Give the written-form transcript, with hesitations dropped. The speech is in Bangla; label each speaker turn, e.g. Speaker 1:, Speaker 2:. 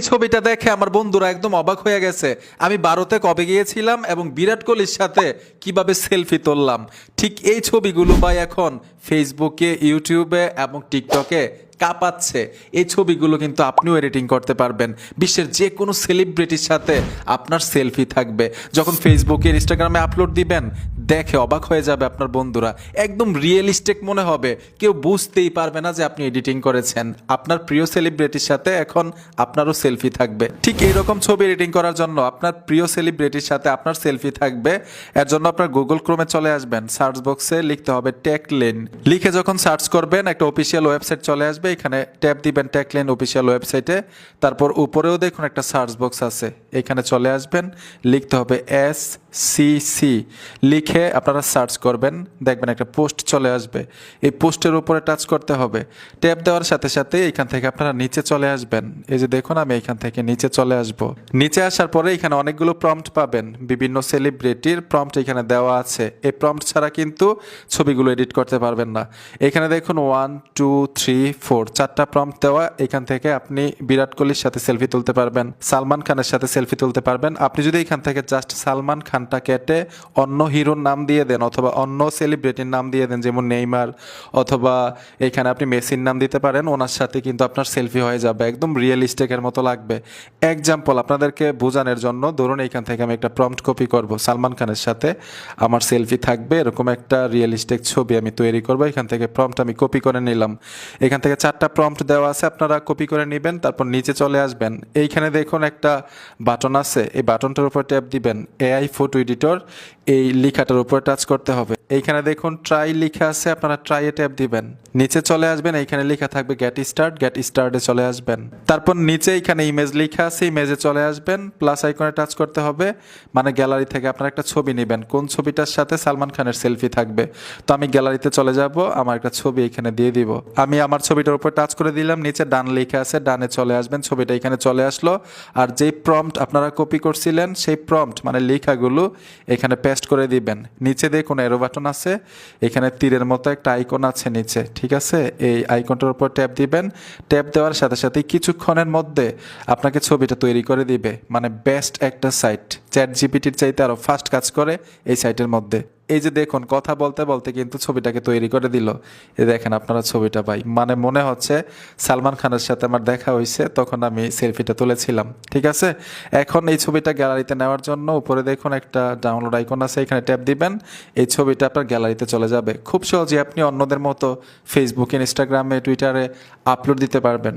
Speaker 1: এই ছবিটা দেখে আমার বন্ধুরা একদম অবাক হয়ে গেছে। আমি ভারতে কবে গিয়েছিলাম এবং বিরাট কোহলির সাথে কিভাবে সেলফি তুললাম। ঠিক এই ছবিগুলো ভাই এখন ফেসবুকে, ইউটিউবে এবং টিকটকে কাঁপাচ্ছে। এই ছবিগুলো কিন্তু আপনিও এডিটিং করতে পারবেন। বিশ্বের যে কোনো সেলিব্রিটির সাথে আপনার সেলফি থাকবে। যখন ফেসবুকে, ইনস্টাগ্রামে আপলোড দিবেন, দেখে অবাক হয়ে যাবে আপনার বন্ধুরা। একদম রিয়েলিস্টিক মনে হবে, কেউ বুঝতেই পারবে না যে আপনি এডিটিং করেছেন। আপনার প্রিয় সেলিব্রিটির সাথে এখন আপনারও সেলফি থাকবে। ঠিক এইরকম ছবি এডিটিং করার জন্য আপনার প্রিয় সেলিব্রিটির সাথে আপনার সেলফি থাকবে। এর জন্য আপনার গুগল ক্রোমে চলে আসবেন, সার্চ বক্সে লিখতে হবে টেকলেন। লিখে যখন সার্চ করবেন একটা অফিসিয়াল ওয়েবসাইট চলে আসবে। এখানে ট্যাপ দিবেন টেকলেন অফিসিয়াল ওয়েবসাইটে। তারপর উপরেও দেখুন একটা সার্চ বক্স আছে, এখানে চলে আসবেন, লিখতে হবে SCC। লিখে আপনারা সার্চ করবেন, দেখবেন একটা পোস্ট চলে আসবে। এই পোস্টের উপরে টাচ করতে হবে। ট্যাপ দেওয়ার সাথে সাথে এখান থেকে আপনারা নিচে চলে আসবেন। এই যে দেখুন, আমি এখান থেকে নিচে চলে আসব। নিচে আসার পরে এখানে অনেকগুলো প্রম্পট পাবেন, বিভিন্ন সেলিব্রিটির প্রম্পট এখানে দেওয়া আছে। এই প্রম্পট ছাড়া কিন্তু ছবিগুলো এডিট করতে পারবেন না। এখানে দেখুন 1 2 3 4 চারটা প্রম্পট দেওয়া। এখান থেকে আপনি বিরাট কোহলির সাথে সেলফি তুলতে পারবেন, সালমান খানের সাথে সেলফি তুলতে পারবেন। আপনি যদি এখান থেকে জাস্ট সালমান খানটা কেটে অন্য হিরোর নাম দিয়ে দেন অথবা অন্য সেলিব্রিটির নাম দিয়ে দেন, যেমন নেইমার, অথবা এখানে আপনি মেসির নাম দিতে পারেন, ওনার সাথে কিন্তু আপনার সেলফি হয়ে যাবে, একদম রিয়েলিস্টিকের মতো লাগবে। এক্সাম্পল আপনাদেরকে বোঝানোর জন্য ধরুন এইখান থেকে আমি একটা প্রম্পট কপি করব, সালমান খানের সাথে আমার সেলফি থাকবে, এরকম একটা রিয়েলিস্টিক ছবি আমি তৈরি করব। এখান থেকে প্রম্পট আমি কপি করে নিলাম। এখান থেকে চারটা প্রম্পট দেওয়া আছে, আপনারা কপি করে নেবেন। তারপর নিচে চলে আসবেন, এইখানে দেখুন একটা বাটন আছে, এই বাটনটার উপর ট্যাপ দিবেন, AI ফটো এডিটর। এই লেখাটার উপর টাচ করতে হবে। এইখানে দেখুন ট্রাই লেখা আছে, আপনারা ট্রাইয়ে ট্যাপ দিবেন। নিচে চলে আসবেন, এইখানে লেখা থাকবে গেট স্টার্টে চলে আসবেন। তারপর নিচে এইখানে ইমেজ লেখা আছে, ইমেজে চলে আসবেন, প্লাস আইকনে টাচ করতে হবে। মানে গ্যালারি থেকে আপনারা একটা ছবি নেবেন, কোন ছবিটার সাথে সালমান খানের সেলফি থাকবে। তো আমি গ্যালারিতে চলে যাব, আমার একটা ছবি এখানে দিয়ে দিব। আমি আমার ছবিটার উপর টাচ করে দিলাম, নিচে ডান লেখা আছে, ডানে চলে আসবেন, ছবিটা এখানে চলে আসলো। আর যেই প্রম্পট আপনারা কপি করছিলেন সেই প্রম্পট মানে লেখাগুলো এখানে পেস্ট করে দিবেন। নিচে দেখুন এরো বাটন আছে, এখানে তীরের মতো একটা আইকন আছে নিচে, ঠিক আছে? এই আইকনটার উপর ট্যাপ দিবেন। ট্যাপ দেওয়ার সাথে সাথে কিছুক্ষণের মধ্যে আপনাকে ছবিটা তৈরি করে দিবে। মানে বেস্ট একটা সাইট, ChatGPT-র চাইতে আরো ফাস্ট কাজ করে এই সাইটের মধ্যে। এই যে দেখুন, কথা বলতে বলতে কিন্তু ছবিটাকে তৈরি করে দিল। এই দেখেন আপনারা ছবিটা, ভাই মানে মনে হচ্ছে সালমান খানের সাথে আমার দেখা হয়েছে, তখন আমি সেলফিটা তুলেছিলাম, ঠিক আছে? এখন এই ছবিটা গ্যালারিতে নেওয়ার জন্য উপরে দেখুন একটা ডাউনলোড আইকন আছে, এখানে ট্যাপ দিবেন, এই ছবিটা আপনার গ্যালারিতে চলে যাবে। খুব সহজে আপনি অন্যদের মতো ফেসবুকে, ইনস্টাগ্রামে, টুইটারে আপলোড দিতে পারবেন।